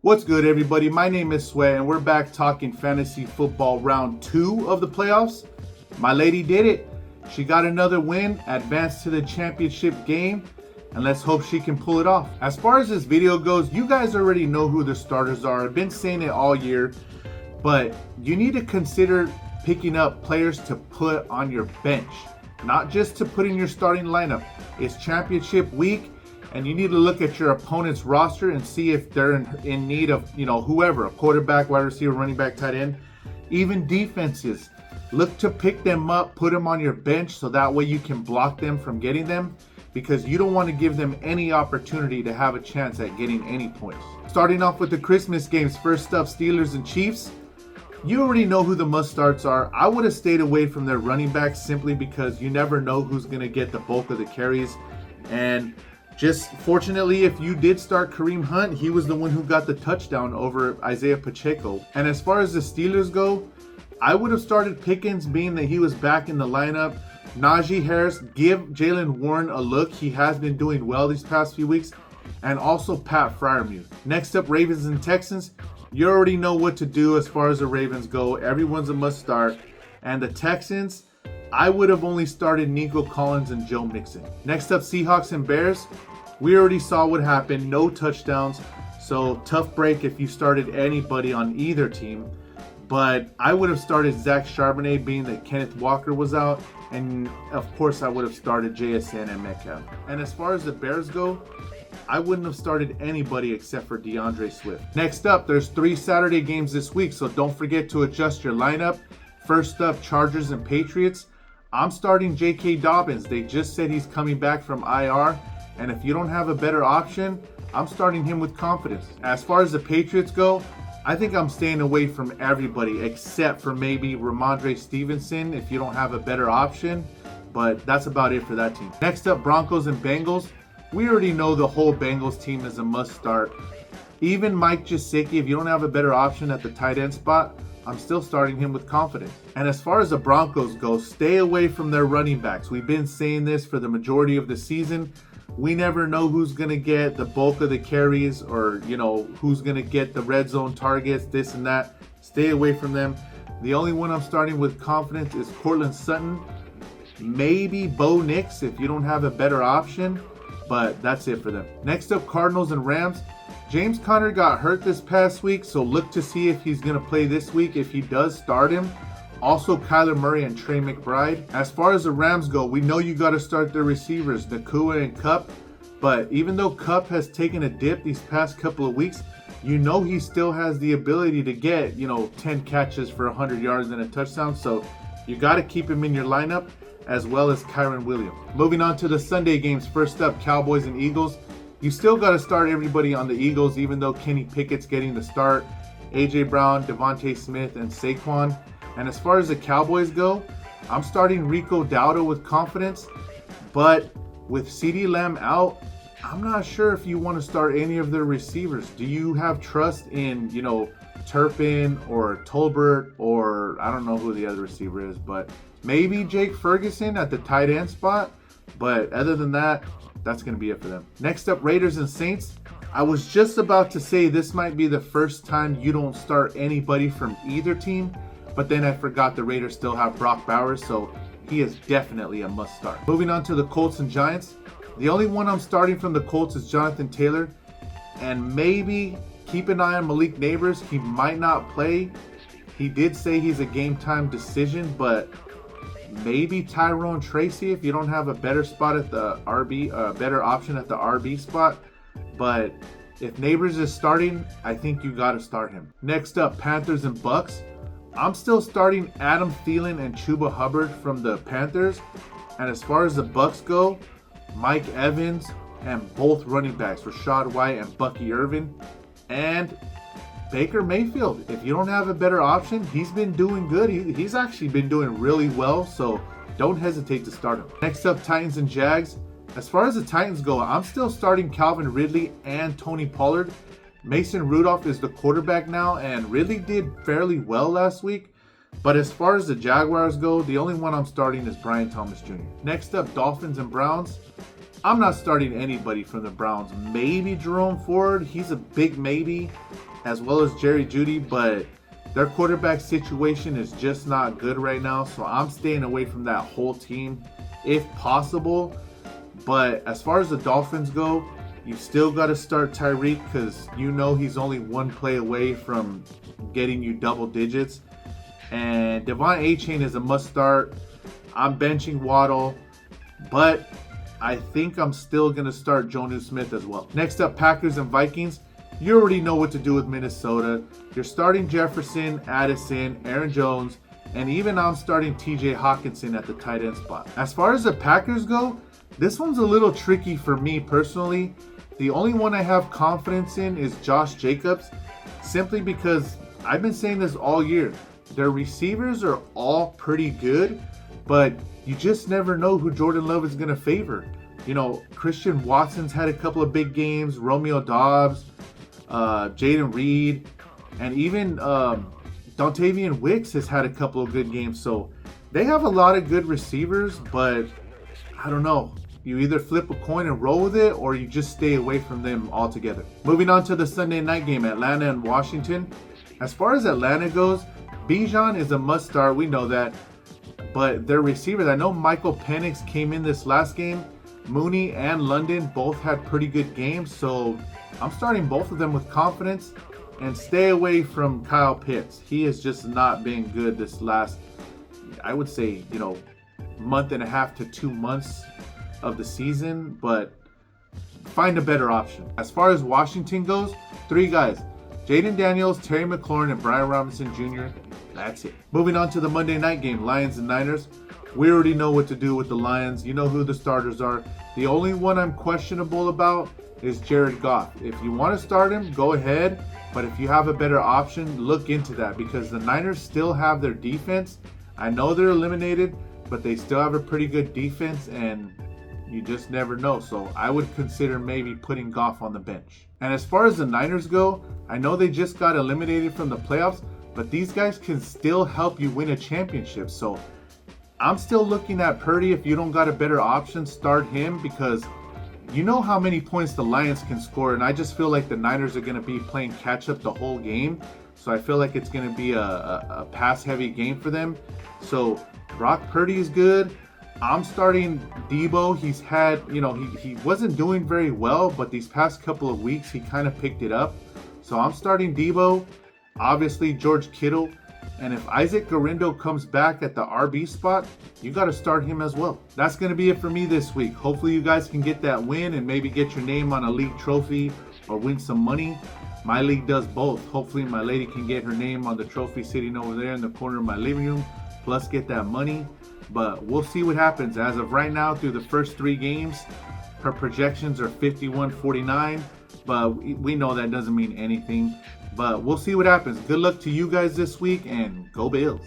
What's good, everybody? My name is Sway, and we're back talking fantasy football round 2 of the playoffs. My lady did it. She got another win, advanced to the championship game, and let's hope she can pull it off. As far as this video goes, you guys already know who the starters are. I've been saying it all year, but you need to consider picking up players to put on your bench, not just to put in your starting lineup. It's championship week, and you need to look at your opponent's roster and see if they're in need of, whoever, a quarterback, wide receiver, running back, tight end, even defenses. Look to pick them up, put them on your bench so that way you can block them from getting them, because you don't want to give them any opportunity to have a chance at getting any points. Starting off with the Christmas games, first up, Steelers and Chiefs. You already know who the must-starts are. I would have stayed away from their running backs simply because you never know who's going to get the bulk of the carries. And just fortunately, if you did start Kareem Hunt, he was the one who got the touchdown over Isaiah Pacheco. And as far as the Steelers go, I would have started Pickens, being that he was back in the lineup. Najee Harris, give Jaylen Warren a look. He has been doing well these past few weeks. And also Pat Freiermuth. Next up, Ravens and Texans. You already know what to do as far as the Ravens go. Everyone's a must start. And the Texans, I would have only started Nico Collins and Joe Mixon. Next up, Seahawks and Bears. We already saw what happened. No touchdowns. So tough break if you started anybody on either team. But I would have started Zach Charbonnet, being that Kenneth Walker was out. And of course, I would have started JSN and Metcalf. And as far as the Bears go, I wouldn't have started anybody except for DeAndre Swift. Next up, there's 3 Saturday games this week, so don't forget to adjust your lineup. First up, Chargers and Patriots. I'm starting J.K. Dobbins. They just said he's coming back from IR, and if you don't have a better option, I'm starting him with confidence. As far as the Patriots go, I think I'm staying away from everybody except for maybe Ramondre Stevenson if you don't have a better option, but that's about it for that team. Next up, Broncos and Bengals. We already know the whole Bengals team is a must start. Even Mike Gesicki, if you don't have a better option at the tight end spot, I'm still starting him with confidence. And as far as the Broncos go, stay away from their running backs. We've been saying this for the majority of the season. We never know who's going to get the bulk of the carries, or, who's going to get the red zone targets, this and that. Stay away from them. The only one I'm starting with confidence is Courtland Sutton. Maybe Bo Nix if you don't have a better option. But that's it for them. Next up, Cardinals and Rams. James Conner got hurt this past week, so look to see if he's going to play this week. If he does, start him. Also, Kyler Murray and Trey McBride. As far as the Rams go, we know you got to start their receivers, Nakua and Kupp. But even though Kupp has taken a dip these past couple of weeks, you know he still has the ability to get, 10 catches for 100 yards and a touchdown. So you got to keep him in your lineup, as well as Kyron Williams. Moving on to the Sunday games. First up, Cowboys and Eagles. You still got to start everybody on the Eagles, even though Kenny Pickett's getting the start. A.J. Brown, Devontae Smith, and Saquon. And as far as the Cowboys go, I'm starting Rico Dowdle with confidence. But with CeeDee Lamb out, I'm not sure if you want to start any of their receivers. Do you have trust in, Turpin or Tolbert, or I don't know who the other receiver is, but maybe Jake Ferguson at the tight end spot. But other than that, that's going to be it for them. Next up, Raiders and Saints. I was just about to say this might be the first time you don't start anybody from either team, but then I forgot the Raiders still have Brock Bowers, so he is definitely a must start. Moving on to the Colts and Giants. The only one I'm starting from the Colts is Jonathan Taylor, and maybe keep an eye on Malik Neighbors. He might not play. He did say he's a game time decision, but maybe Tyrone Tracy if you don't have a better spot at the RB, better option at the RB spot. But if Neighbors is starting, I think you got to start him. Next up, Panthers and Bucks. I'm still starting Adam Thielen and Chuba Hubbard from the Panthers. And as far as the Bucks go, Mike Evans and both running backs, Rachaad White and Bucky Irvin, and Baker Mayfield. If you don't have a better option, he's been doing good. He's actually been doing really well, so don't hesitate to start him. Next up, Titans and Jags. As far as the Titans go, I'm still starting Calvin Ridley and Tony Pollard. Mason Rudolph is the quarterback now, and Ridley did fairly well last week. But as far as the Jaguars go, the only one I'm starting is Brian Thomas Jr. Next up, Dolphins and Browns. I'm not starting anybody from the Browns. Maybe Jerome Ford. He's a big maybe. as well as Jerry Jeudy, but their quarterback situation is just not good right now. So I'm staying away from that whole team if possible. But as far as the Dolphins go, you still got to start Tyreek because you know he's only one play away from getting you double digits. And Devon Achane is a must start. I'm benching Waddle, but I think I'm still going to start Jonnu Smith as well. Next up, Packers and Vikings. You already know what to do with Minnesota. You're starting Jefferson, Addison, Aaron Jones, and even I'm starting TJ Hawkinson at the tight end spot. As far as the Packers go, this one's a little tricky for me personally. The only one I have confidence in is Josh Jacobs, simply because I've been saying this all year. Their receivers are all pretty good, but you just never know who Jordan Love is going to favor. You know, Christian Watson's had a couple of big games, Romeo Doubs, Jaden Reed, and even Dontavian Wicks has had a couple of good games. So they have a lot of good receivers, but I don't know. You either flip a coin and roll with it, or you just stay away from them altogether. Moving on to the Sunday night game, Atlanta and Washington. As far as Atlanta goes, Bijan is a must start. We know that. But their receivers, I know Michael Penix came in this last game. Mooney and London both had pretty good games. So I'm starting both of them with confidence. And stay away from Kyle Pitts. He has just not been good this last, I would say, month and a half to 2 months of the season, but find a better option. As far as Washington goes, 3 guys: Jaden Daniels, Terry McLaurin, and Brian Robinson Jr. That's it. Moving on to the Monday night game, Lions and Niners. We already know what to do with the Lions. You know who the starters are. The only one I'm questionable about is Jared Goff. If you want to start him, go ahead. But if you have a better option, look into that, because the Niners still have their defense. I know they're eliminated, but they still have a pretty good defense, and you just never know. So I would consider maybe putting Goff on the bench. And as far as the Niners go, I know they just got eliminated from the playoffs, but these guys can still help you win a championship. So I'm still looking at Purdy. If you don't got a better option, start him, because you know how many points the Lions can score. And I just feel like the Niners are going to be playing catch up the whole game. So I feel like it's going to be a pass heavy game for them. So Brock Purdy is good. I'm starting Debo. He's had, he wasn't doing very well, but these past couple of weeks, he kind of picked it up. So I'm starting Debo. Obviously, George Kittle. And if Isaac Guerrero comes back at the RB spot, you got to start him as well. That's going to be it for me this week. Hopefully you guys can get that win and maybe get your name on a league trophy or win some money. My league does both. Hopefully my lady can get her name on the trophy sitting over there in the corner of my living room, plus get that money. But we'll see what happens. As of right now, through the first 3 games, her projections are 51-49. But we know that doesn't mean anything. But we'll see what happens. Good luck to you guys this week, and go Bills.